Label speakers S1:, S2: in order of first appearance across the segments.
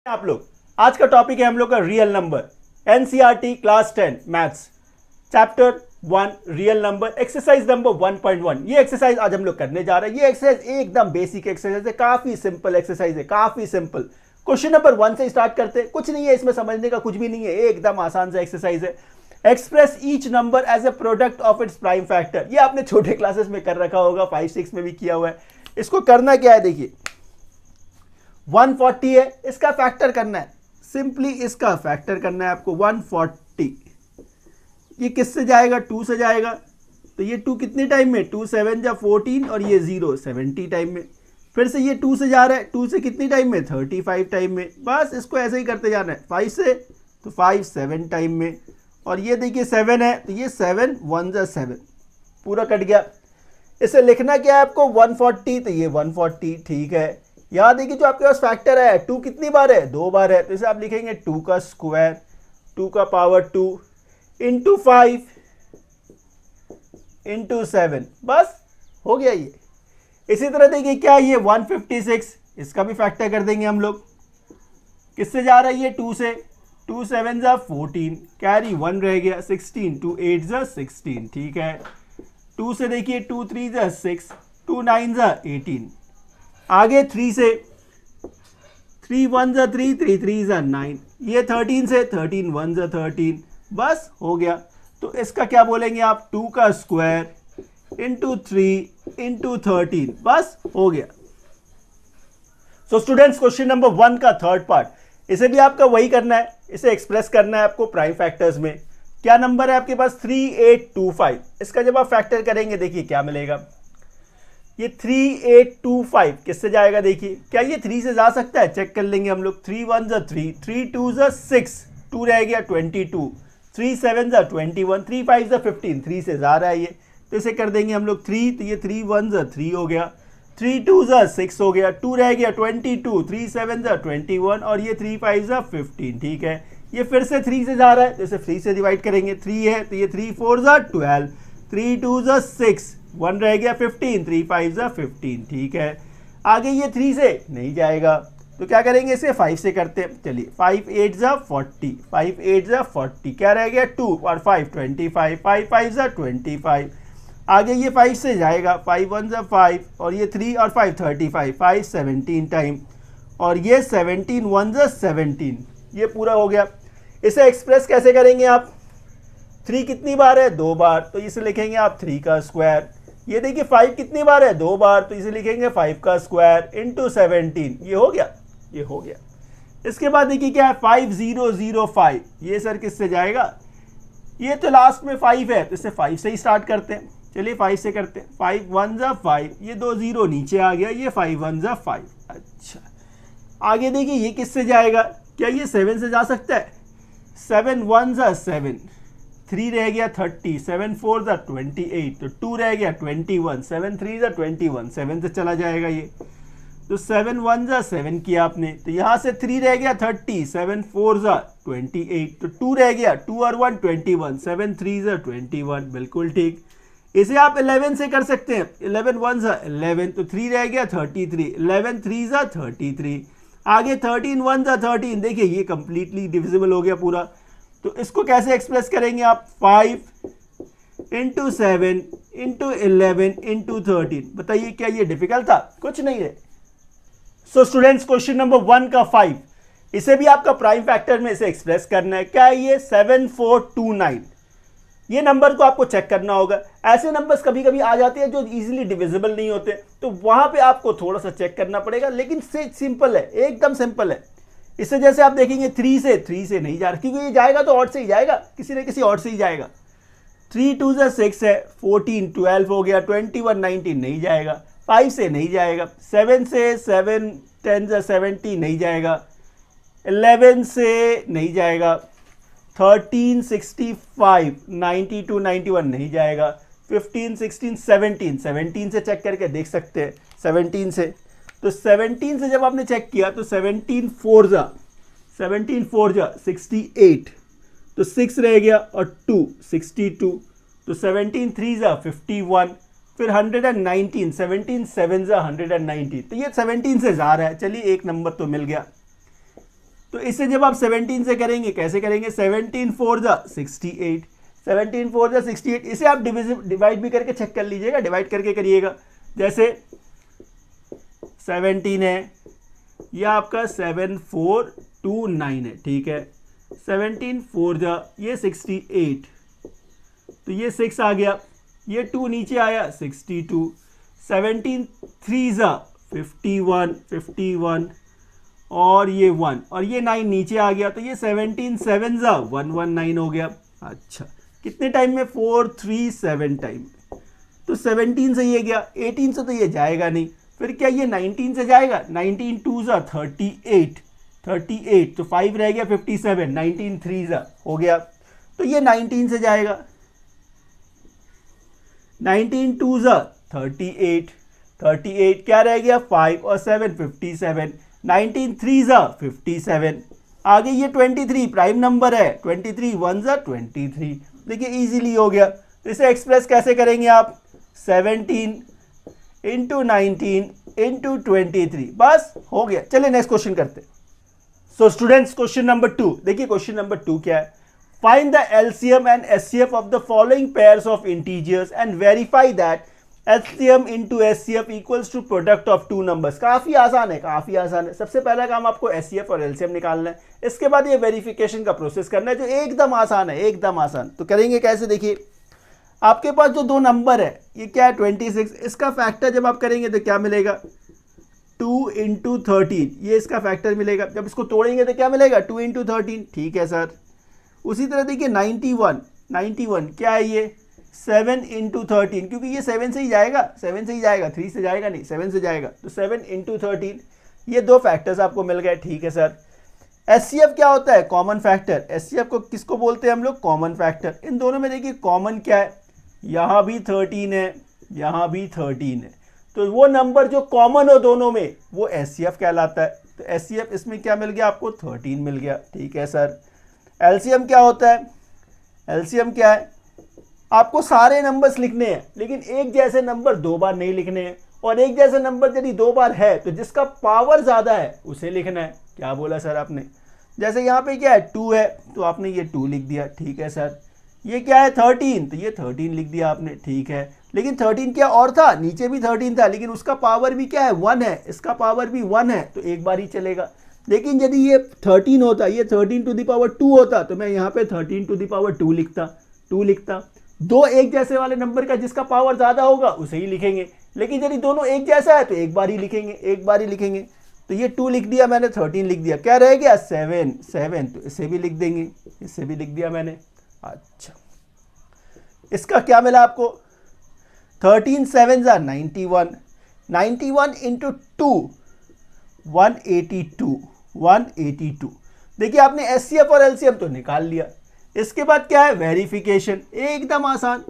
S1: आप लोग आज का टॉपिक है हम लोग का real number NCERT class 10 maths chapter 1 real number exercise number 1.1। ये एक्सरसाइज आज हम लोग करने जा रहे हैं। ये एक्सरसाइज एकदम बेसिक एक्सरसाइज है, काफी सिंपल एक्सरसाइज है, काफी सिंपल। क्वेश्चन नंबर 1 से स्टार्ट करते हैं। कुछ नहीं है इसमें, समझने का कुछ भी नहीं है, एकदम आसान सा एक्सरसाइज है। Express each number as a product of its prime factor. ये आपने छोटे क्लासेस में कर रखा होगा, 5-6 में भी किया हुआ है। इसको करना क्या है, देखिए 140 है, इसका फैक्टर करना है, सिंपली इसका फैक्टर करना है आपको। 140 ये किससे जाएगा, 2 से जाएगा, तो ये 2 कितने टाइम में, 2 7 जा 14 और ये 0 70 टाइम में। फिर से ये 2 से जा रहा है, 2 से कितनी टाइम में, 35 टाइम में। बस इसको ऐसे ही करते जाना है। 5 से तो 5 7 टाइम में। और ये देखिए 7 है, तो ये 7 1 जा 7 पूरा कट गया। इसे लिखना क्या है आपको, 140, तो ये 140 ठीक है। यहाँ देखिए जो आपके पास फैक्टर है 2 कितनी बार है, 2 बार है, तो इसे आप लिखेंगे 2 का स्क्वायर, 2 का पावर 2 इंटू 5 इंटू 7, बस हो गया ये। इसी तरह देखिए क्या ये 156, इसका भी फैक्टर कर देंगे हम लोग। किससे जा रहा है ये, 2 से, 2 7 जा 14, कैरी 1 रह गया, 16 2 8 जा 16 ठीक है। 2 से देखिए 2 3 जा 6, 2 9 जा 18। आगे 3 से, 3 1 जा 3, 3 3 जा 9। ये 13 से, 13 1 जा 13, बस हो गया। तो इसका क्या बोलेंगे आप, 2 का स्क्वायर इंटू 3 इंटू 13, बस हो गया। सो स्टूडेंट्स, क्वेश्चन नंबर 1 का थर्ड पार्ट, इसे भी आपका वही करना है, इसे एक्सप्रेस करना है आपको प्राइम फैक्टर्स में। क्या नंबर है आपके पास, 3825। इसका जब आप फैक्टर करेंगे देखिए क्या मिलेगा, ये 3825 किससे जाएगा, देखिए क्या ये 3 से जा सकता है, चेक कर लेंगे हम लोग। 3 1 जा 3, 3 2 जा 6, 2 रह गया 22, 3 7 जा 21, 3 5 जा 15, 3 से जा रहा है ये, तो इसे कर देंगे हम लोग 3, तो ये 3 1 जा 3 हो गया, 3 2 जा 6 हो गया, 2 रह गया 22, 3 7 जा 21 और ये 3 5 जा 15 ठीक है। ये फिर से 3 से जा रहा है, तो इसे 3 से डिवाइड करेंगे, 3 है तो ये 3 4 जा 12, 3 2 जा 6, 1 रह गया 15, 3 5 जा 15 ठीक है। आगे ये 3 से नहीं जाएगा, तो क्या करेंगे, इसे 5 से करते हैं। चलिए 5 8 जा 40, 5 8 जा 40, क्या रह गया 2 और 5 25, 5 5 जा 25। आगे ये 5 से जाएगा, 5 1 जा 5 और ये 3 और 5 35, 5 17 टाइम और ये 17 1 जा 17, ये पूरा हो गया। इसे एक्सप्रेस कैसे करेंगे आप, 3 कितनी बार है, 2 बार, तो इसे लिखेंगे आप 3 का स्क्वायर। ये देखिए 5 कितनी बार है, 2 बार, तो इसे लिखेंगे 5 का स्क्वायर इंटू 17, ये हो गया, ये हो गया। इसके बाद देखिए क्या है, 5005, ये सर किससे जाएगा, ये तो लास्ट में 5 है, तो इसे 5 से ही स्टार्ट करते हैं। चलिए 5 से करते हैं, 5 1 जा 5, ये 2 0 नीचे आ गया, ये 5 1 जा 5। अच्छा, आगे देखिए ये किससे जाएगा, क्या ये 7 से जा सकता है, 7 1 जा 7, 3 रह गया 30, 7 4 जा 28, तो 2 रह गया 21, 7 3 जा 21, 7 से चला जाएगा ये, तो 7 1 जा 7 किया आपने, तो यहाँ से 3 रह गया 30, 7 4 जा 28, तो 2 रह गया, 2 और 1 21, 7 3 जा 21, बिल्कुल ठीक। इसे आप 11 से कर सकते हैं, 11 1 जा 11, तो 3 रह गया 33, 11 3 जा 33। आगे 13 1 जा 13, देखिए ये कंप्लीटली डिविजिबल हो गया पूरा। तो इसको कैसे एक्सप्रेस करेंगे आप, 5 इंटू 7 इंटू 11 इंटू 13। बताइए क्या ये डिफिकल्ट था, कुछ नहीं है। सो स्टूडेंट्स, क्वेश्चन नंबर 1 का 5, इसे भी आपका प्राइम फैक्टर में इसे एक्सप्रेस करना है। क्या है ये, 7429। ये नंबर को आपको चेक करना होगा। ऐसे नंबर्स कभी कभी आ जाते हैं जो इजीली डिविजिबल नहीं होते, तो वहां पे आपको थोड़ा सा चेक करना पड़ेगा, लेकिन से सिंपल है, एकदम सिंपल है। इससे जैसे आप देखेंगे 3 से नहीं जा रहा, क्योंकि ये जाएगा तो ऑड से ही जाएगा, किसी न किसी ऑड से ही जाएगा। 3 2 जा 6 है, 14 12 हो गया, 21 19 नहीं जाएगा, 5 से नहीं जाएगा, 7 से 7 10 जा 70 नहीं जाएगा, 11 से नहीं जाएगा, 13 65 92 91 नहीं जाएगा, 15 16 17 से चेक करके देख सकते हैं, 17 से। तो 17 से जब आपने चेक किया तो 17 4 जा 68, तो 6 रह गया और 2 62, तो 17 3 जा 51, फिर 119, 17 7 जा 119, तो ये 17 से जा रहा है। चलिए एक नंबर तो मिल गया। तो इससे जब आप 17 से करेंगे, कैसे करेंगे, 17 4 जा 68, 17 4 जा 68, इसे आप डिवाइड भी करके चेक कर लीजिएगा, डिवाइड करके करिएगा। जैसे 17 है, यह आपका 7429 है, ठीक है। 17 4 जा ये 68, तो ये 6 आ गया, ये 2 नीचे आया 62, 17 3 जा 51 और ये 1 और ये 9 नीचे आ गया, तो ये 17 7 जा 119 हो गया। अच्छा, कितने टाइम में, 4 3 7 टाइम। तो 17 से ये गया, 18 से तो ये जाएगा नहीं, फिर क्या ये 19 से जाएगा, 19 2 जा 38, तो 5 रह गया 57, 19 3 जा हो गया, तो ये 19 से जाएगा, 19 2 जा 38, क्या रह गया 5 और 7 57, 19 3 जा 57, आगे ये 23 प्राइम नंबर है, 23 1 जा 23। देखिए इजीली हो गया। इसे एक्सप्रेस कैसे करेंगे आप, 17 इंटू 19 इंटू 23, बस हो गया। चलिए नेक्स्ट क्वेश्चन करते हैं। सो स्टूडेंट्स, क्वेश्चन नंबर 2, देखिए क्वेश्चन नंबर 2 क्या है, find the LCM and HCF of the following pairs of integers and verify that HCM into HCF equals to product of two numbers. काफी आसान है, काफी आसान है। सबसे पहला काम आपको एचसीएफ और एलसीएम निकालना है, इसके बाद ये वेरिफिकेशन का प्रोसेस करना है, जो एकदम आसान है, एकदम आसान। तो करेंगे कैसे, देखिए आपके पास जो दो नंबर है, ये क्या है 26, इसका फैक्टर जब आप करेंगे तो क्या मिलेगा, 2 इंटू 13, ये इसका फैक्टर मिलेगा। जब इसको तोड़ेंगे तो क्या मिलेगा, 2 इंटू 13, ठीक है सर। उसी तरह देखिए 91 क्या है ये, 7 इंटू 13, क्योंकि ये 7 से ही जाएगा, 7 से ही जाएगा, 3 से जाएगा नहीं, 7 से जाएगा, तो 7 इंटू 13, ये दो फैक्टर्स आपको मिल गए, ठीक है सर। एचसीएफ क्या होता है, कॉमन फैक्टर। एचसीएफ को किसको बोलते हैं हम लोग, कॉमन फैक्टर। इन दोनों में देखिए कॉमन क्या है, यहाँ भी 13 है, यहाँ भी 13 है, तो वो नंबर जो कॉमन हो दोनों में वो एचसीएफ कहलाता है। तो एचसीएफ इसमें क्या मिल गया आपको, 13 मिल गया, ठीक है सर। एलसीएम क्या होता है, एलसीएम क्या है, आपको सारे नंबर्स लिखने हैं, लेकिन एक जैसे नंबर दो बार नहीं लिखने हैं, और एक जैसे नंबर यदि दो बार है तो जिसका पावर ज़्यादा है उसे लिखना है। क्या बोला सर आपने, जैसे यहाँ पे क्या है 2 है, तो आपने ये 2 लिख दिया, ठीक है सर। ये क्या है 13, तो ये 13 लिख दिया आपने, ठीक है। लेकिन 13 क्या और था, नीचे भी 13 था, लेकिन उसका पावर भी क्या है 1 है, इसका पावर भी 1 है, तो एक बार ही चलेगा। लेकिन यदि ये 13 होता, ये 13 टू द पावर 2 होता, तो मैं यहाँ पे 13 टू द पावर 2 लिखता। दो एक जैसे वाले नंबर का जिसका पावर ज़्यादा होगा उसे ही लिखेंगे, लेकिन यदि दोनों एक जैसा है तो एक बार ही लिखेंगे, तो ये 2 लिख दिया मैंने, 13 लिख दिया, क्या रह गया 7, तो इसे भी लिख देंगे, इसे भी लिख दिया मैंने। अच्छा, इसका क्या मिला आपको, 13 7 जा 91 इंटू 2 182। देखिए आपने एचसीएफ और एलसीएम तो निकाल लिया। इसके बाद क्या है, वेरिफिकेशन, एकदम आसान।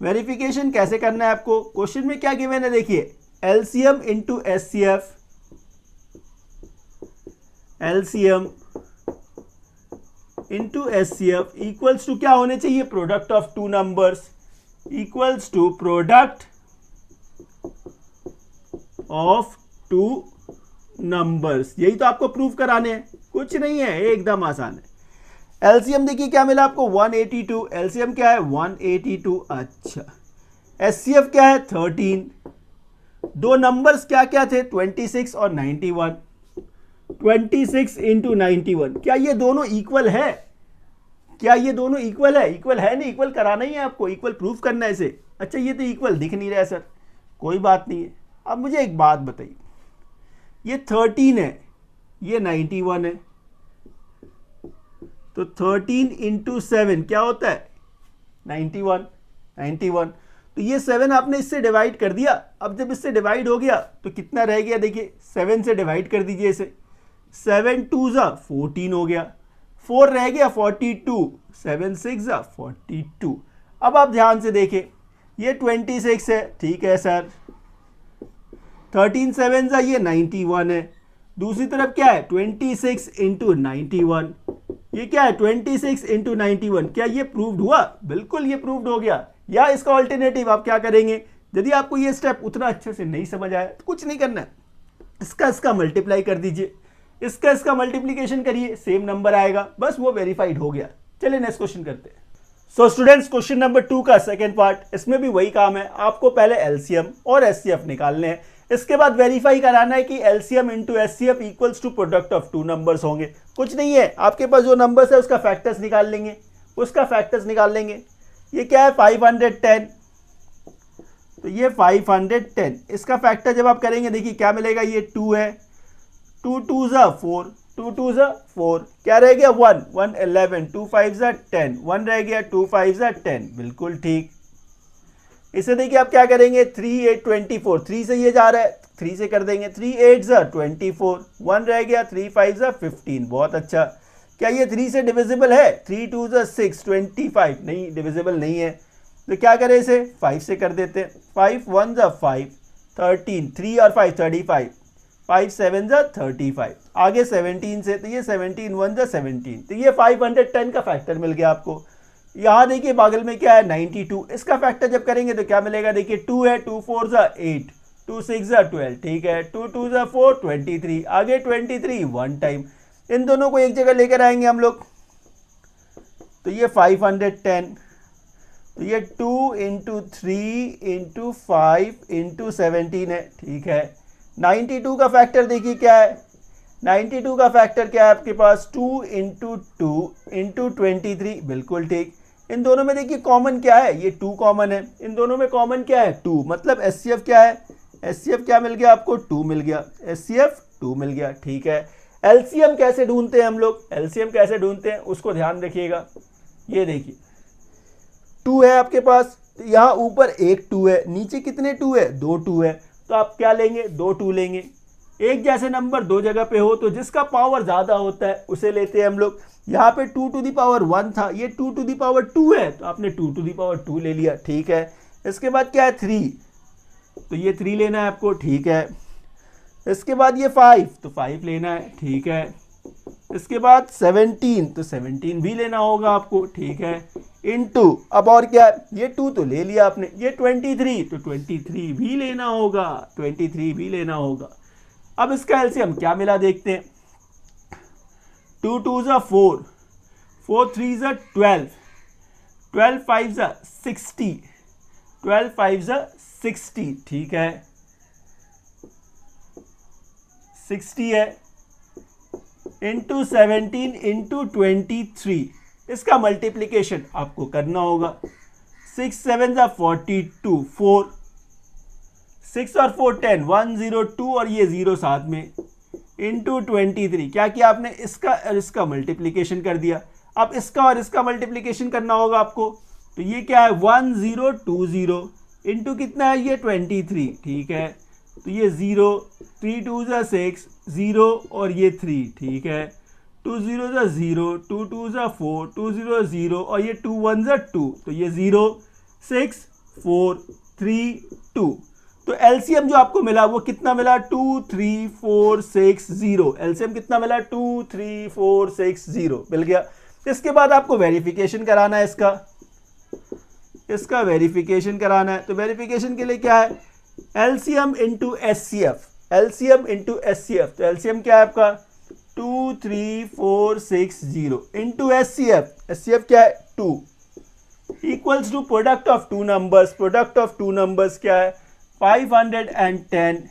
S1: वेरिफिकेशन कैसे करना है आपको, क्वेश्चन में क्या गिवन है, देखिए LCM into HCF, LCM into HCF equals to क्या होने चाहिए, product of two numbers, equals to product of two numbers. यही तो आपको प्रूव कराने हैं, कुछ नहीं है, एकदम आसान है। एलसीएम देखिए क्या मिला आपको 182, एलसीएम क्या है 182। अच्छा, एचसीएफ क्या है 13, दो नंबर्स क्या क्या थे 26 और 91, 26 इंटू 91, क्या ये दोनों इक्वल है, इक्वल है नहीं, इक्वल कराना ही है आपको, इक्वल प्रूफ करना है इसे। अच्छा, ये तो इक्वल दिख नहीं रहा है सर, कोई बात नहीं है। अब मुझे एक बात बताइए, ये 13 है, ये 91 है, तो 13 इंटू 7 क्या होता है 91। तो ये 7 आपने इससे डिवाइड कर दिया। अब जब इससे डिवाइड हो गया तो कितना रह गया, देखिए 7 से डिवाइड कर दीजिए इसे, 7 2 जा 14 हो गया, 4 रह गया 42, 7 6 जा 42। अब आप ध्यान से देखें, ये 26 है, ठीक है सर, 13 7 जा ये 91 है, दूसरी तरफ क्या है 26 इंटू 91, ये क्या है 26 इंटू 91। क्या ये प्रूव्ड हुआ, बिल्कुल ये प्रूव्ड हो गया। या इसका ऑल्टरनेटिव आप क्या करेंगे, यदि आपको ये स्टेप उतना अच्छे से नहीं समझ आया तो कुछ नहीं करना है, इसका मल्टीप्लाई कर दीजिए, इसका मल्टीप्लीकेशन करिए, सेम नंबर आएगा, बस वो वेरीफाइड हो गया। चलिए नेक्स्ट क्वेश्चन करते हैं। सो स्टूडेंट्स, क्वेश्चन नंबर 2 का सेकंड पार्ट, इसमें भी वही काम है, आपको पहले एलसीएम और एचसीएफ निकालने हैं, इसके बाद वेरीफाई कराना है कि LCM into HCF equals to product of two numbers होंगे। कुछ नहीं है, आपके पास जो नंबर्स है उसका फैक्टर्स निकाल लेंगे, ये क्या है 510, तो ये 510, इसका फैक्टर जब आप करेंगे देखिए क्या मिलेगा, ये 2 है, 2 2 ज़ा 4, 2 2 ज़ा 4, क्या रह गया 1 1 11, 2 5 ज़ा 10, 1 रह गया, 2 5 ज़ा 10, बिल्कुल ठीक। इसे देखिए आप क्या करेंगे, 3 8 24, 3 से ये जा रहा है, 3 से कर देंगे, 3 8 ज़ा 24, 1 रह गया, 3 5 ज़ा 15, बहुत अच्छा। क्या ये 3 से डिविजिबल है, 3 2 ज़ा 6, 25, नहीं डिविजिबल नहीं है, तो क्या करें, इसे 5 से कर देते हैं, 5 1 ज़ा 5, 13, 3 और 5 35, 5 7 ज़ा 35, आगे 17 से, तो ये 17 1 ज़ा 17, तो ये 510 का फैक्टर मिल गया आपको। यहाँ देखिए बगल में क्या है 92, इसका फैक्टर जब करेंगे तो क्या मिलेगा, देखिए 2 है, 2 4 ज़ा 8, 2 6 ज़ा 12, ठीक है, 2 2 ज़ा 4, 23, आगे 23 1 टाइम, इन दोनों को एक जगह लेकर आएंगे हम लोग, तो ये 510, तो ये 2 इंटू 3 इंटू 5 इंटू 17 है, ठीक है। 92 का फैक्टर देखिए क्या है, 92 का फैक्टर क्या है आपके पास, 2 इंटू 2 इंटू 23, बिल्कुल ठीक। इन दोनों में देखिए कॉमन क्या है, ये 2 कॉमन है, इन दोनों में कॉमन क्या है 2, मतलब एचसीएफ क्या है, एचसीएफ क्या मिल गया आपको, 2 मिल गया, एचसीएफ 2 मिल गया, ठीक है। एलसीएम कैसे ढूंढते हैं हम लोग, एलसीएम कैसे ढूंढते हैं उसको ध्यान रखिएगा, ये देखिए 2 है आपके पास, तो यहाँ ऊपर एक 2 है, नीचे कितने 2 है, 2 2 है, तो आप क्या लेंगे, 2 2 लेंगे। एक जैसे नंबर दो जगह पे हो तो जिसका पावर ज़्यादा होता है उसे लेते हैं हम लोग। यहाँ पे 2 टू दी पावर 1 था, ये 2 टू दी पावर 2 है, तो आपने 2 टू दी पावर 2 ले लिया, ठीक है। इसके बाद क्या है 3, तो ये 3 लेना है आपको, ठीक है। इसके बाद ये 5, तो 5 लेना है, ठीक है। इसके बाद 17, तो 17 भी लेना होगा आपको, ठीक है, इनटू, अब और क्या, ये 2 तो ले लिया आपने, ये 23, तो 23 भी लेना होगा, 23 भी लेना होगा। अब इसका एलसीएम क्या मिला देखते हैं, 2 2 ज़ा 4, 4 3 ज़ा 12, 12 5 ज़ा 60, 12 5 ज़ा 60, ठीक है, 60 है, इंटू 17 इंटू 23, इसका मल्टीप्लीकेशन आपको करना होगा, 6 7 ज़ा 42, 4 6 और 4 10, 1 0 2 और ये 0 साथ में, इंटू 23, क्या किया आपने, इसका और इसका मल्टीप्लीकेशन कर दिया। अब इसका और इसका मल्टीप्लीकेशन करना होगा आपको, तो ये क्या है 1 0 2 0, इंटू कितना है ये 23, ठीक है, तो ये 0, 3 2 ज़ा 6, 0 और ये 3, ठीक है, 2 0 ज़ा 0, 2 2 ज़ा 4, 2 0 0 और ये 2 1 ज़ा 2, तो ये 0 6 4 3 2, तो एलसीएम जो आपको मिला वो कितना मिला, 2 3 4 6 0, एलसीएम कितना मिला, 2 3 4 6 0 मिल गया। इसके बाद आपको वेरिफिकेशन कराना है, इसका वेरिफिकेशन कराना है, तो वेरिफिकेशन के लिए क्या है, LCM into HCF, LCM into HCF, तो एलसीएम क्या है आपका 2 3 4 6 0 इंटू एचसीएफ, एचसीएफ क्या है 2, equals to product of two numbers, product of two numbers क्या है 510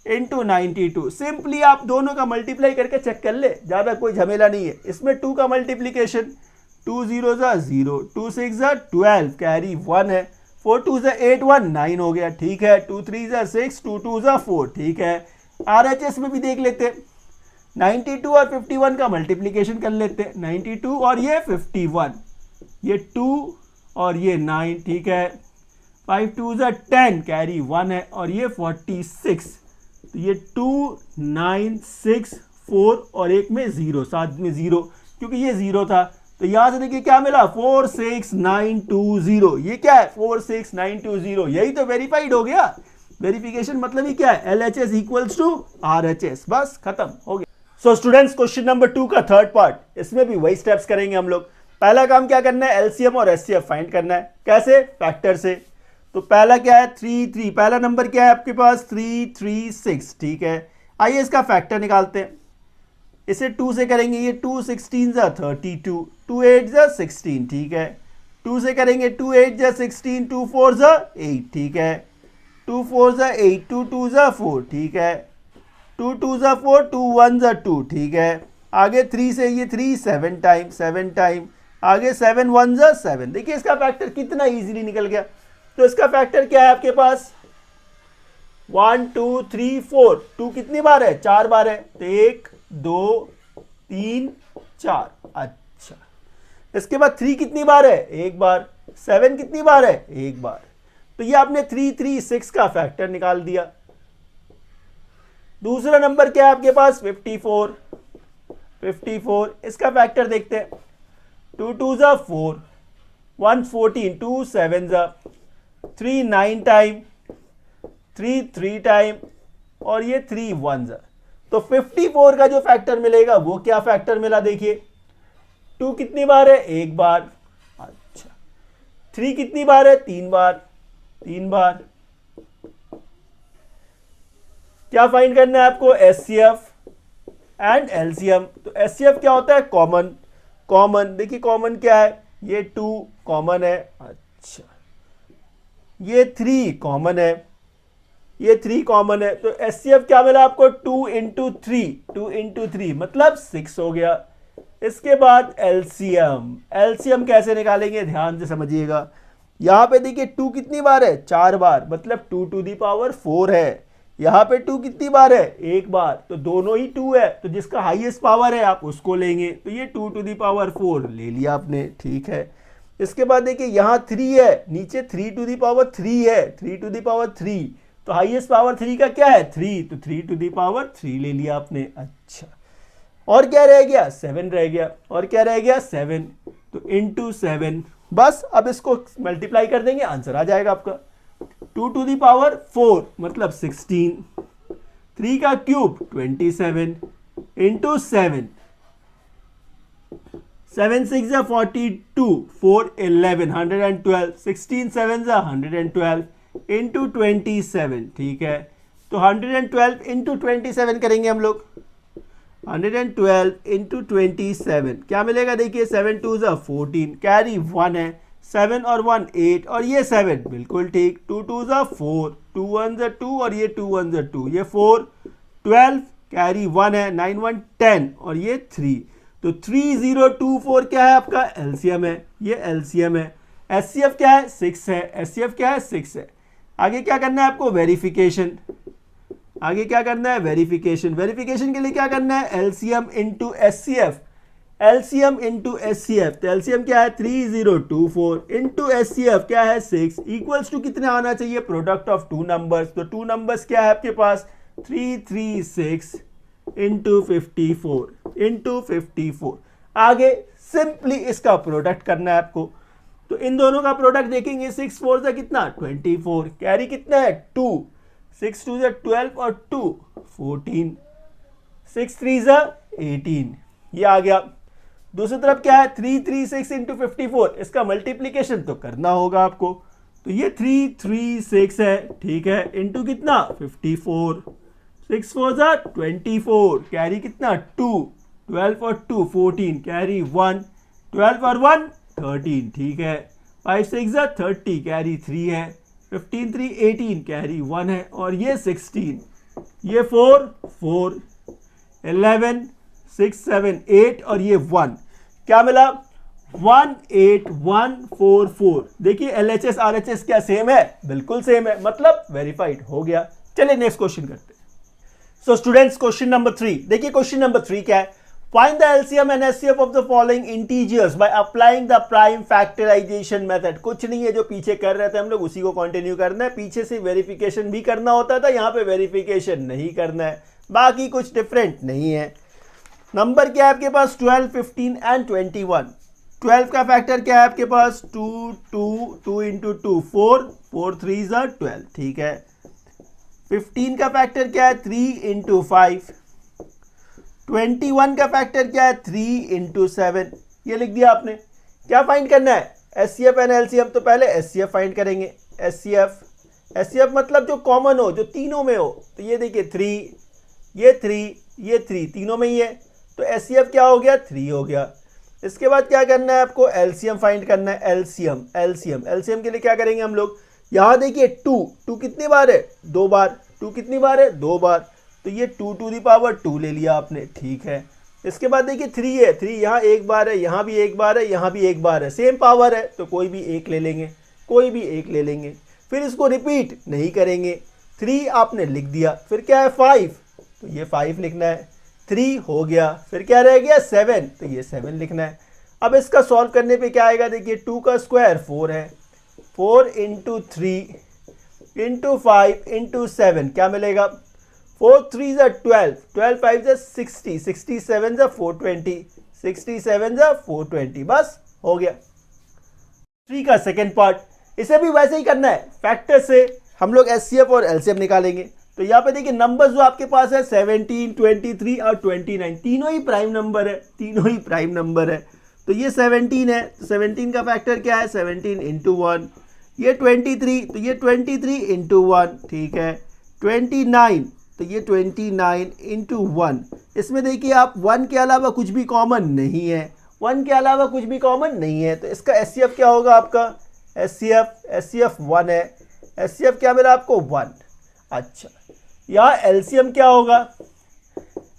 S1: इंटू 92, सिंपली आप दोनों का मल्टीप्लाई करके चेक कर ले, ज़्यादा कोई झमेला नहीं है। इसमें 2 का मल्टीप्लीकेशन, 2 0 ज़ा 0, 2 6 ज़ा 12, कैरी 1 है, 4 2 ज़ा 8 1 9 हो गया, ठीक है, 2 3 ज़ा 6, 2 2 ज़ा 4, ठीक है। आरएचएस में भी देख लेते, 92 और 51 का मल्टीप्लीकेशन कर लेते, 92 और ये 51, ये 2 और ये 9, ठीक है, 5 2 ज़ा 10, कैरी 1 है, और ये 46, तो ये 2 9 6 4 और एक में 0, साथ में 0, क्योंकि ये 0 था, तो यहाँ से देखिए क्या मिला 46920, ये क्या है 46920, यही तो वेरीफाइड हो गया। वेरिफिकेशन मतलब ही क्या है, LHS इक्वल्स टू RHS, बस खत्म हो गया। सो स्टूडेंट्स, क्वेश्चन नंबर 2 का थर्ड पार्ट, इसमें भी वही स्टेप्स करेंगे हम लोग। पहला काम क्या करना है, एलसीएम और एचसीएफ फाइंड करना है। कैसे, फैक्टर से। तो पहला क्या है 3 3, पहला नंबर क्या है आपके पास 3 3 6, ठीक है। आइए इसका फैक्टर निकालते हैं। इसे 2 से करेंगे, ये 2 16 जा 32, 2 8 जा 16, ठीक है। 2 से करेंगे 2 8 जा 16, 2 4 जा 8, ठीक है। 2 4 जा 8, 2 2 जा 4, ठीक है। 2 2 जा 4, 2 1 जा 2, ठीक है। आगे 3 से ये 3 7 टाइम 7 टाइम, आगे 7 1 जा 7। देखिए इसका फैक्टर कितना इजीली निकल गया। तो इसका फैक्टर क्या है आपके पास 1 2 3 4, 2 कितनी बार है 4 बार है, तो 1 2 3 4। अच्छा, इसके बाद 3 कितनी बार है 1 बार, 7 कितनी बार है 1 बार। तो ये आपने 3 3 6 का फैक्टर निकाल दिया। दूसरा नंबर क्या है आपके पास 54, 54 इसका फैक्टर देखते हैं। 2 2 जा 4, 1 14, 2 7 जा 3 9 टाइम, 3 3 टाइम, और ये 3 1 जा। तो 54 का जो फैक्टर मिलेगा वो क्या फैक्टर मिला देखिए। 2 कितनी बार है 1 बार, अच्छा। 3 कितनी बार है 3 बार, 3 बार। क्या फाइंड करना है आपको एचसीएफ एंड एलसीएम। तो एचसीएफ क्या होता है कॉमन, कॉमन देखिए कॉमन क्या है, ये 2 कॉमन है, अच्छा। ये 3 कॉमन है, ये 3 कॉमन है। तो एचसीएफ क्या मिला आपको 2 इंटू 3 मतलब 6 हो गया। इसके बाद एलसीएम, एलसीएम कैसे निकालेंगे ध्यान से समझिएगा। यहां पे देखिए 2 कितनी बार है 4 बार, मतलब 2 टू दी पावर 4 है। यहां पे 2 कितनी बार है 1 बार, तो दोनों ही 2 है, तो जिसका हाईएस्ट पावर है आप उसको लेंगे। तो ये 2 टू दी पावर 4 ले लिया आपने, ठीक है। इसके बाद देखिए यहां 3 है, नीचे 3 टू दी पावर 3 है, 3 टू दी पावर 3, तो हाईएस्ट पावर 3 का क्या है 3, तो 3 टू दी पावर 3 ले लिया आपने, अच्छा। और क्या रह गया 7 रह गया, और क्या रह गया 7, तो इंटू 7। बस अब इसको मल्टीप्लाई कर देंगे, आंसर आ जाएगा आपका 2 टू दी पावर 4 मतलब 16, 3 का क्यूब 27 इंटू 7, 7 6 जा 42, 4 11 112, 16 7 जा 112 इंटू 27, ठीक है। तो 112 इंटू 27 करेंगे हम लोग, 112 इंटू 27 क्या मिलेगा देखिए, 7 2 जा 14, कैरी 1 है, 7 और 1 8, और ये 7 बिल्कुल ठीक, 2 2 जा 4, 2 1 जा 2, और ये 2 1 जा 2, ये 4 12, कैरी 1 है, 9 1 10, और ये 3। तो 3024 क्या है आपका एलसीएम है, ये एलसीएम है। एचसीएफ क्या है 6 है, एचसीएफ क्या है 6 है। आगे क्या करना है आपको वेरिफिकेशन, आगे क्या करना है वेरिफिकेशन। वेरिफिकेशन के लिए क्या करना है LCM into HCF, LCM into HCF. तो एलसीएम क्या है 3024 इंटू एचसीएफ क्या है 6, इक्वल्स टू कितना आना चाहिए प्रोडक्ट ऑफ 2 नंबर्स। तो 2 नंबर्स क्या है आपके पास 336 इंटू 54 इंटू 54। आगे सिंपली इसका प्रोडक्ट करना है आपको। तो इन दोनों का प्रोडक्ट देखेंगे, 6 4 से कितना 24, कैरी कितना है 2, 6 2 से 12 और 2 14, 6 3 से 18, ये आ गया। दूसरी तरफ क्या है 336 इंटू 54, इसका मल्टीप्लीकेशन तो करना होगा आपको। तो ये 336 है, ठीक है, इंटू कितना 54, 6 4 जा 24, कैरी कितना 2, 12 और 2 14, कैरी 1, 12 और 1 13, ठीक है। 5 6 जा 30, कैरी 3 है, 15 3 18, कैरी 1 है, और ये 16, ये 4 4 11 6 7 8, और ये 1 क्या मिला 18144। देखिए एलएचएस आरएचएस क्या सेम है, बिल्कुल सेम है, मतलब वेरीफाइड हो गया। चलिए नेक्स्ट क्वेश्चन करते हैं। सो स्टूडेंट्स क्वेश्चन नंबर 3, देखिए क्वेश्चन नंबर 3 क्या है, find the LCM and HCF of the following integers by applying the prime factorisation method. कुछ नहीं है, जो पीछे कर रहे थे हम लोग उसी को कंटिन्यू करना है। पीछे से वेरिफिकेशन भी करना होता था, यहाँ पे वेरिफिकेशन नहीं करना है, बाकी कुछ डिफरेंट नहीं है। नंबर क्या है आपके पास 12 15 एंड 21। 12 का फैक्टर क्या है आपके पास 2 2 2 इंटू 2 4 4 3 जा 12, ठीक है। 15 का फैक्टर क्या है 3 इंटू 5। 21 का फैक्टर क्या है 3 इंटू 7, ये लिख दिया आपने। क्या फाइंड करना है एचसीएफ एंड एलसीएम। तो पहले एचसीएफ फाइंड करेंगे, एस मतलब जो कॉमन हो, जो तीनों में हो। तो ये देखिए 3, ये 3, ये 3 तीनों में ही है, तो एस क्या हो गया 3 हो गया। इसके बाद क्या करना है आपको, एलसीएम फाइंड करना है। एलसीएम के लिए क्या करेंगे हम लोग, यहाँ देखिए 2 कितनी बार है, 2 बार। 2 कितनी बार है, 2 बार। तो ये 2 टू दी पावर 2 ले लिया आपने, ठीक है। इसके बाद देखिए 3 है, 3 यहाँ एक बार है, यहाँ भी एक बार है, यहाँ भी एक बार है, सेम पावर है, तो कोई भी एक ले लेंगे, कोई भी एक ले लेंगे। फिर इसको रिपीट नहीं करेंगे। 3 आपने लिख दिया, फिर क्या है 5, तो ये 5 लिखना है। 3 हो गया, फिर क्या रह गया 7, तो ये 7 लिखना है। अब इसका सॉल्व करने पे क्या आएगा, देखिए 2 का स्क्वायर 4 है, 4 इंटू 3 इंटू 5 इंटू 7 क्या मिलेगा, 4 3 ज़ा 12, 12 5 ज़ा 60, 67 ज़ा 420, 67 ज़ा 420, बस हो गया। 3 का सेकेंड पार्ट, इसे भी वैसे ही करना है, फैक्टर से हम लोग एचसीएफ और एलसीएम निकालेंगे। तो यहाँ पे देखिए नंबर्स जो आपके पास है 17, 23 और 29, तीनों ही प्राइम नंबर है, तीनों ही प्राइम नंबर है। तो ये 17 है, 17 का फैक्टर क्या है 17 इंटू 1, ये 23, तो ये 23 इंटू 1, ठीक है। 29, तो ये 29 इंटू 1। इसमें देखिए आप 1 के अलावा कुछ भी कॉमन नहीं है, 1 के अलावा कुछ भी कॉमन नहीं है, तो इसका एचसीएफ क्या होगा आपका, एचसीएफ 1 है। एचसीएफ क्या मिला आपको 1। अच्छा, यहाँ एलसीएम क्या होगा,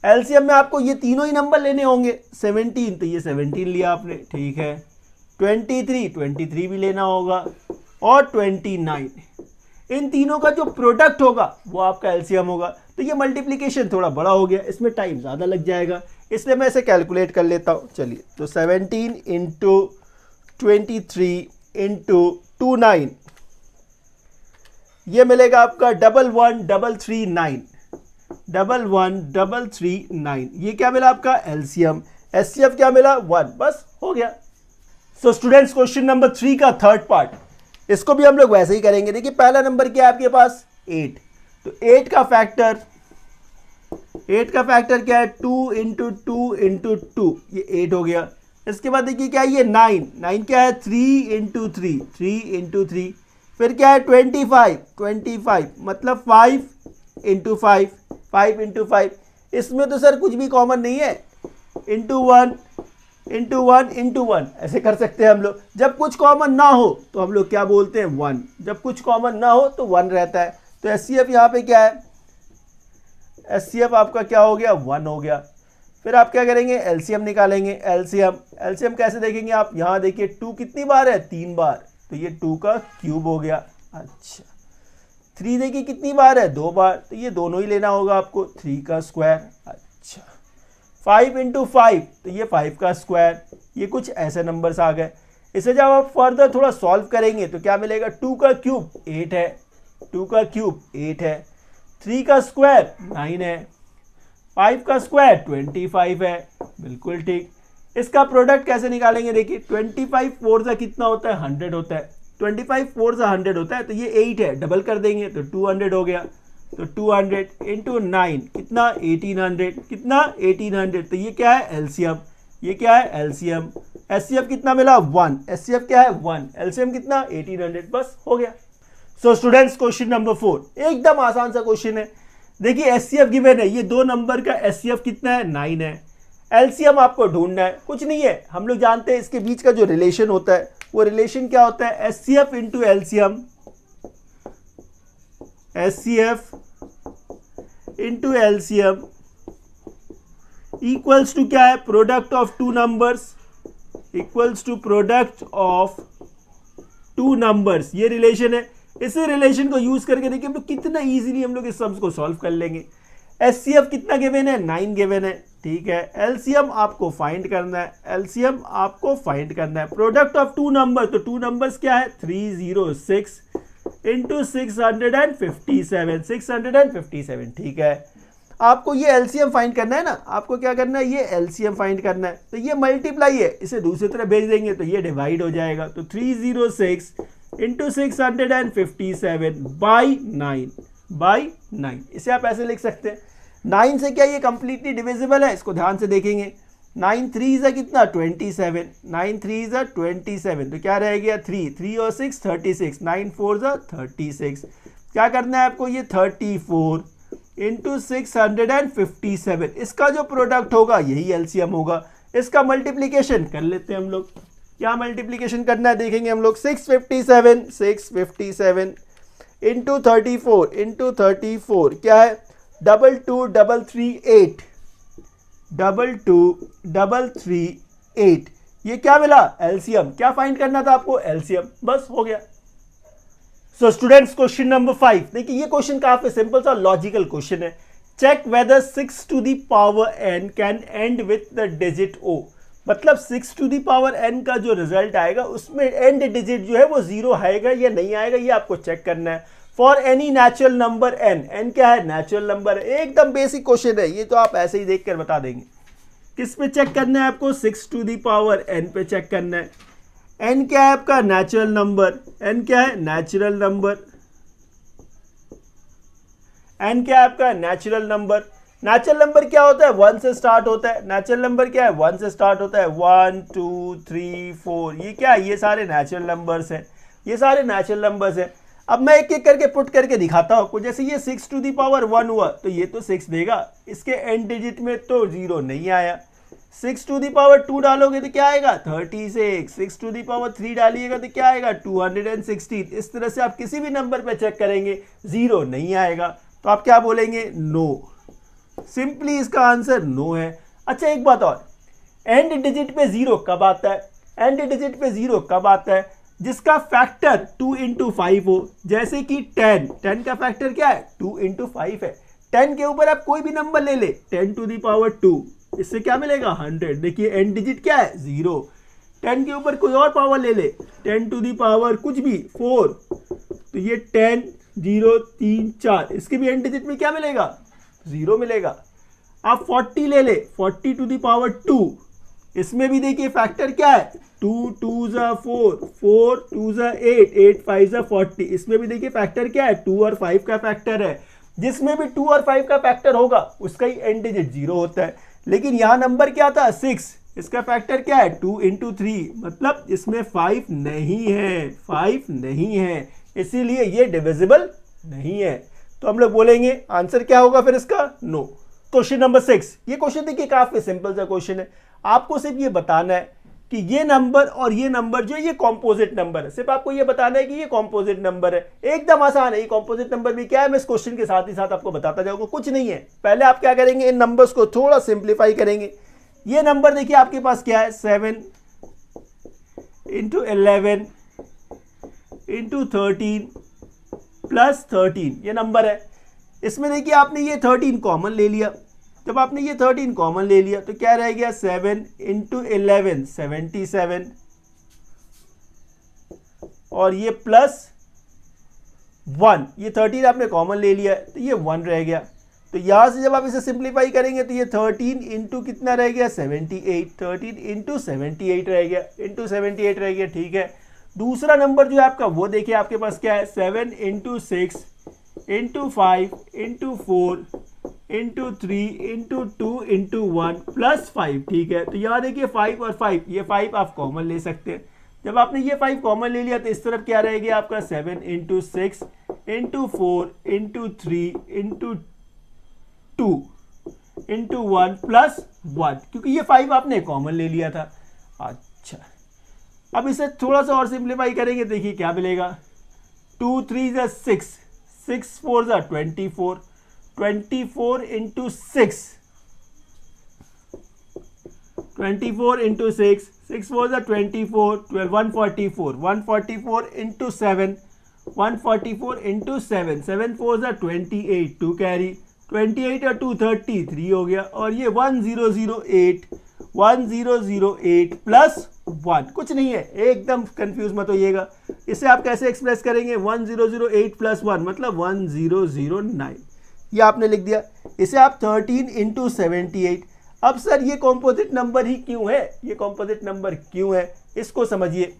S1: एलसीएम में आपको ये तीनों ही नंबर लेने होंगे। 17, तो ये 17 लिया आपने, ठीक है। 23 भी लेना होगा, और 29, इन तीनों का जो प्रोडक्ट होगा वो आपका एलसीएम होगा। तो ये मल्टीप्लिकेशन थोड़ा बड़ा हो गया, इसमें टाइम ज़्यादा लग जाएगा, इसलिए मैं इसे कैलकुलेट कर लेता हूँ। चलिए, तो 17 इंटू 23 इंटू 29, ये मिलेगा आपका 11,339, 11,339। ये क्या मिला आपका एलसीएम। एचसीएफ क्या मिला 1, बस हो गया। सो स्टूडेंट्स, क्वेश्चन नंबर 3 का थर्ड पार्ट, इसको भी हम लोग वैसे ही करेंगे। देखिए पहला नंबर क्या है आपके पास 8, तो 8 का फैक्टर क्या है 2 इंटू 2 इंटू 2, ये 8 हो गया। इसके बाद देखिए क्या है ये 9 क्या है 3 इंटू 3, फिर क्या है 25 मतलब 5 इंटू 5, इसमें तो सर कुछ भी कॉमन नहीं है, इंटू 1 ऐसे कर सकते हैं हम लोग। जब कुछ कॉमन ना हो तो हम लोग क्या बोलते हैं 1, जब कुछ कॉमन ना हो तो 1 रहता है। तो एचसीएफ यहाँ पे क्या है, एचसीएफ आपका क्या हो गया 1 हो गया। फिर आप क्या करेंगे, एलसीएम निकालेंगे। एलसीएम कैसे देखेंगे आप, यहाँ देखिए 2 कितनी बार है 3 बार, तो ये 2 का क्यूब हो गया। अच्छा, 3 देखिए कितनी बार है 2 बार, तो ये दोनों ही लेना होगा आपको, 3 का स्क्वायर। अच्छा, 5 इंटू 5, तो ये 5 का स्क्वायर। ये कुछ ऐसे नंबर्स आ गए। इसे जब आप फर्दर थोड़ा सॉल्व करेंगे तो क्या मिलेगा, 2 का क्यूब 8 है, 3 का स्क्वायर 9 है, 5 का स्क्वायर 25 है, बिल्कुल ठीक। इसका प्रोडक्ट कैसे निकालेंगे, देखिए 25 4 से कितना होता है 100 होता है, 25 4 से 100 होता है, तो ये 8 है, डबल कर देंगे तो 200 हो गया। तो 200 इंटू 9 कितना 1800, कितना 1800, तो ये क्या है एलसीएम, ये क्या है एलसीएम। एचसीएफ कितना मिला 1, एचसीएफ क्या है 1, एलसीएम कितना 1800, बस हो गया। सो स्टूडेंट्स, क्वेश्चन नंबर 4 एकदम आसान सा क्वेश्चन है। देखिए एचसीएफ गिवन है, ये 2 नंबर का एचसीएफ कितना है 9 है। एलसीएम आपको ढूंढना है, कुछ नहीं है, हम लोग जानते हैं इसके बीच का जो रिलेशन होता है, वो रिलेशन क्या होता है, HCF into LCM, HCF into LCM equals to क्या है, product of 2 numbers, equals to product of 2 numbers, ये रिलेशन है। इसी रिलेशन को यूज करके देखिए हम लोग कितना इजीली हम लोग इस सम्स को सॉल्व कर लेंगे। एचसीएफ कितना गिवन है 9 गिवन है, ठीक है। एलसीएम आपको फाइंड करना है, प्रोडक्ट ऑफ 2 नंबर, तो 2 नंबर्स क्या है 306 इंटू 657, ठीक है। आपको ये एलसीएम फाइंड करना है ना, आपको क्या करना है, ये एलसीएम फाइंड करना है। तो ये मल्टीप्लाई है, इसे दूसरी तरफ भेज देंगे तो ये डिवाइड हो जाएगा। तो 306 इंटू 657 बाई 9, इसे आप ऐसे लिख सकते हैं। 9 से क्या ये कंप्लीटली डिविजिबल है, इसको ध्यान से देखेंगे। 9 3 इज कितना 27, 9 3 इज 27, तो क्या रह गया 3, 3 और 6 36, 9 4 इज 36। क्या करना है आपको, ये 34 इंटू 657, इसका जो प्रोडक्ट होगा यही एलसीएम होगा। इसका मल्टीप्लीकेशन कर लेते हैं हम लोग। क्या मल्टीप्लीकेशन करना है देखेंगे हम लोग। 657 इंटू 34 क्या है 22338, 22338, ये क्या मिला एलसीएम। क्या फाइंड करना था आपको, एलसीएम, बस हो गया। सो स्टूडेंट्स क्वेश्चन नंबर 5, देखिए ये क्वेश्चन काफी सिंपल सा लॉजिकल क्वेश्चन है। Check whether 6 to the power n can end with the digit o, मतलब 6 टू द पावर n का जो रिजल्ट आएगा उसमें एंड डिजिट जो है वो 0 आएगा या नहीं आएगा, ये आपको चेक करना है। For any natural number n क्या है, नेचुरल नंबर है। एकदम बेसिक क्वेश्चन है ये, तो आप ऐसे ही देख कर बता देंगे। किस पे चेक करना है आपको, 6 टू द पावर n पे चेक करना है। n क्या है आपका, नेचुरल नंबर, n क्या है, नेचुरल नंबर, n क्या है आपका, नेचुरल नंबर। नेचुरल नंबर क्या होता है, 1 से स्टार्ट होता है। नेचुरल नंबर क्या है, 1 से स्टार्ट होता है। 1 2 3 4, ये क्या है, ये सारे नेचुरल नंबर्स हैं, ये सारे नेचुरल नंबर्स हैं। अब मैं एक एक करके पुट करके दिखाता हूं आपको। जैसे ये 6 टू द पावर 1 हुआ तो ये तो 6 देगा, इसके एंड डिजिट में तो 0 नहीं आया। 6 टू द पावर 2 डालोगे तो क्या आएगा 36, 6 टू द पावर 3 डालिएगा तो क्या आएगा 216। इस तरह से आप किसी भी नंबर पे चेक करेंगे 0 नहीं आएगा, तो आप क्या बोलेंगे, नो। सिंपली इसका आंसर नो है। अच्छा एक बात और, एंड डिजिट पे 0 कब आता है, एंड डिजिट पे 0 कब आता है, जिसका फैक्टर 2 इंटू 5 हो। जैसे कि 10 का फैक्टर क्या है 2 इंटू 5 है। 10 के ऊपर आप कोई भी नंबर ले ले, 10 टू द पावर 2, इससे क्या मिलेगा 100। देखिए एंड डिजिट क्या है 0। 10 के ऊपर कोई और पावर ले ले, 10 टू द पावर कुछ भी 4, तो ये 10 0 3 4, इसके भी एंड डिजिट में क्या मिलेगा 0 मिलेगा। आप 40 ले ले, 40 टू द पावर 2, इसमें भी देखिए फैक्टर क्या है 2 2 4, 4 2 8, 8 5 40, इसमें भी देखिए फैक्टर क्या है 2 और 5 का फैक्टर है। जिसमें भी 2 और 5 का फैक्टर होगा उसका ही एंड डिजिट 0 होता है। लेकिन यहाँ नंबर क्या था 6, इसका फैक्टर क्या है 2 इंटू 3, मतलब इसमें 5 नहीं है, 5 नहीं है, इसीलिए ये डिविजिबल नहीं है। तो हम लोग बोलेंगे आंसर क्या होगा फिर इसका, नो। क्वेश्चन नंबर 6, ये क्वेश्चन देखिए काफी सिंपल सा क्वेश्चन है। आपको सिर्फ ये बताना है कि ये नंबर और ये नंबर जो है ये कॉम्पोजिट नंबर है। सिर्फ आपको ये बताना है कि ये कॉम्पोजिट नंबर है। एकदम आसान है। ये कॉम्पोजिट नंबर भी क्या है, मैं इस क्वेश्चन के साथ ही साथ आपको बताता जाऊंगा, कुछ नहीं है। पहले आप क्या करेंगे, इन नंबर्स को थोड़ा सिंप्लीफाई करेंगे। ये नंबर देखिए आपके पास क्या है 7 इंटू 11 इंटू 13 प्लस 13, ये नंबर है। इसमें देखिए आपने ये 13 कॉमन ले लिया। जब आपने ये 13 कॉमन ले लिया तो क्या रह गया 7 इंटू 11 77, और ये प्लस 1, ये 13 आपने कॉमन ले लिया तो ये 1 रह गया। तो यहां से जब आप इसे सिंप्लीफाई करेंगे तो ये 13 इंटू कितना रह गया 78, 13 इंटू 78 रह गया, इंटू 78 रह गया, ठीक है। दूसरा नंबर जो है आपका वो देखिए आपके पास क्या है 7 into 6 into 5 into 4 into 3 into 2 into 1 plus 5, ठीक है। तो यहाँ देखिए 5 और 5, ये 5 आप कॉमन ले सकते हैं। जब आपने ये 5 कॉमन ले लिया तो इस तरफ क्या रह गया आपका 7 into 6 into 4 into 3 into 2 into 1 plus 1, क्योंकि ये 5 आपने कॉमन ले लिया था। अच्छा अब इसे थोड़ा सा और सिंप्लीफाई करेंगे, देखिए क्या मिलेगा 2 3 6, 6 4 24, 24 into 6, 24 into 6, 6 4 24, 12 144, 144 into 7, 144 into 7, 7 4 28, 2 carry, 28 और 2 33 हो गया। और ये 1008, 1008 प्लस 1, कुछ नहीं है, एकदम कंफ्यूज मत होइएगा। इसे आप कैसे एक्सप्रेस करेंगे 1008 प्लस 1 मतलब 1009, ये आपने लिख दिया। इसे आप 13 इंटू 78। अब सर ये कॉम्पोजिट नंबर ही क्यों है, ये कॉम्पोजिट नंबर क्यों है इसको समझिए।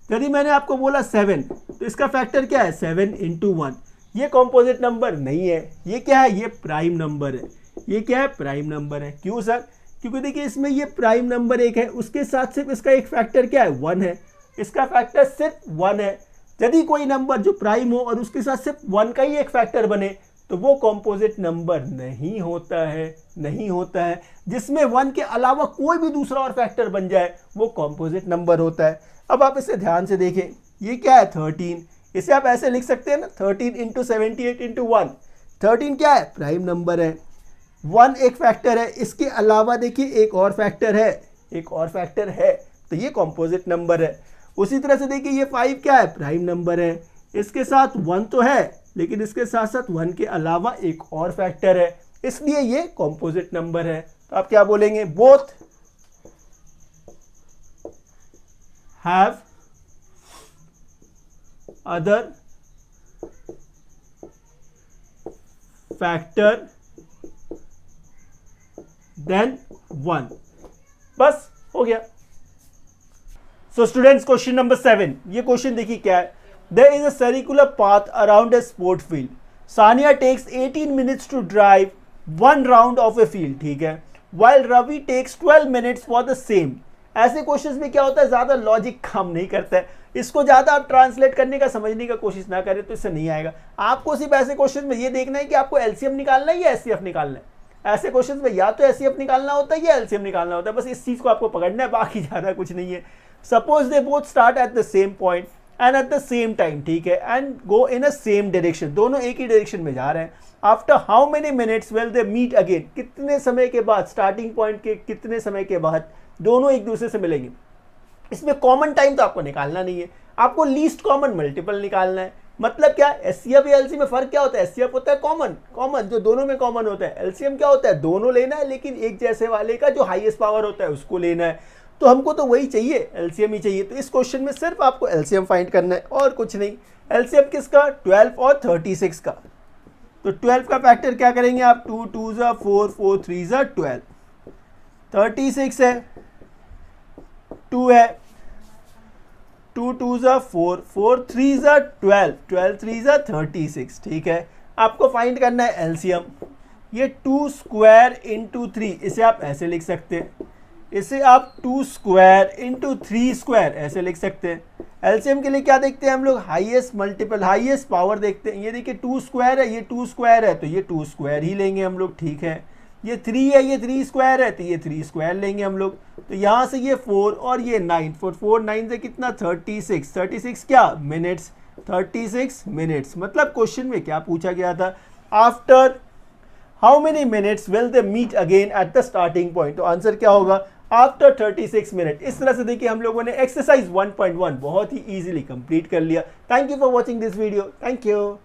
S1: यदि मैंने आपको बोला 7 तो इसका फैक्टर क्या है 7 इंटू 1, ये कॉम्पोजिट नंबर नहीं है, ये क्या है, ये प्राइम नंबर है। ये क्या है, प्राइम नंबर है। क्यों सर, क्योंकि देखिए इसमें ये प्राइम नंबर एक है, उसके साथ सिर्फ इसका एक फैक्टर क्या है, 1 है, इसका फैक्टर सिर्फ 1 है। यदि कोई नंबर जो प्राइम हो और उसके साथ सिर्फ 1 का ही एक फैक्टर बने तो वो कॉम्पोजिट नंबर नहीं होता है, नहीं होता है। जिसमें 1 के अलावा कोई भी दूसरा और फैक्टर बन जाए वो कॉम्पोजिट नंबर होता है। अब आप इसे ध्यान से देखें, ये क्या है 13, इसे आप ऐसे लिख सकते हैं ना 13 इंटू 78 इंटू 1। 13 क्या है, प्राइम नंबर है, 1 एक फैक्टर है, इसके अलावा देखिए एक और फैक्टर है, एक और फैक्टर है, तो ये कॉम्पोजिट नंबर है। उसी तरह से देखिए ये 5 क्या है, प्राइम नंबर है, इसके साथ 1 तो है लेकिन इसके साथ साथ 1 के अलावा एक और फैक्टर है, इसलिए ये कॉम्पोजिट नंबर है। तो आप क्या बोलेंगे, both have other factor than 1। बस हो गया। सो स्टूडेंट्स, क्वेश्चन नंबर 7, ये क्वेश्चन देखिए क्या है। There is a circular path around a sport field. Sania takes 18 minutes to drive 1 round of a field, ठीक है, while Ravi takes 12 minutes for the same. ऐसे क्वेश्चंस में क्या होता है, ज़्यादा लॉजिक काम नहीं करता है, इसको ज़्यादा आप ट्रांसलेट करने का समझने का कोशिश ना करें तो इससे नहीं आएगा। आपको सिर्फ ऐसे क्वेश्चन में ये देखना है कि आपको एलसीएम निकालना है या एचसीएफ निकालना है। ऐसे क्वेश्चन में या तो एचसीएफ निकालना होता है या एलसीएम निकालना होता है, बस इस चीज़ को आपको पकड़ना है, बाकी ज़्यादा कुछ नहीं है। Suppose they both start at the same point and at the same time, ठीक है, and go in a same direction, दोनों एक ही डायरेक्शन में जा रहे हैं। After how many minutes will they meet again, कितने समय के बाद, स्टार्टिंग पॉइंट के कितने समय के बाद दोनों एक दूसरे से मिलेंगे। इसमें कॉमन टाइम तो आपको निकालना नहीं है, आपको लीस्ट कॉमन मल्टीपल निकालना है। मतलब क्या, एचसीएफ या एलसीएम में फर्क क्या होता है, एचसीएफ होता है कॉमन जो दोनों में कॉमन होता है, एलसीएम क्या होता है, दोनों लेना है लेकिन एक जैसे वाले का जो हाईएस्ट पावर होता है उसको लेना है। तो हमको तो वही चाहिए, एलसीएम ही चाहिए। तो इस क्वेश्चन में सिर्फ आपको एलसीएम फाइंड करना है और कुछ नहीं। एलसीएम किसका, 12 और 36 का। तो 12 का फैक्टर क्या करेंगे आप, 2 2 ज़ा 4 4 3 ज़ा 12, 36 है 2 है, 2 2 ज़ा 4 4 3 ज़ा 12 12 3 ज़ा 36, ठीक है। आपको फाइंड करना है एलसीएम। ये 2 स्क्वायर इंटू 3, इसे आप ऐसे लिख सकते हैं, इसे आप 2 स्क्वायर इंटू 3 स्क्वायर ऐसे लिख सकते हैं। एलसीएम के लिए क्या देखते हैं हम लोग, हाईएस्ट मल्टीपल, हाईएस्ट पावर देखते हैं। ये देखिए 2 स्क्वायर है, ये 2 स्क्वायर है तो ये 2 स्क्वायर ही लेंगे हम लोग, ठीक है। ये 3 है, ये 3 स्क्वायर है तो ये 3 स्क्वायर लेंगे हम लोग। तो यहाँ से ये 4 और ये 9, 4 9 से कितना 36, 36 क्या मिनट्स, 36 मिनट्स। मतलब क्वेश्चन में क्या पूछा गया था, after how many minutes will they meet again at the starting point. तो आंसर क्या होगा, आफ्टर 36 मिनट। इस तरह से देखिए हम लोगों ने एक्सरसाइज 1.1 बहुत ही इजीली कंप्लीट कर लिया। Thank you for watching this video, thank you.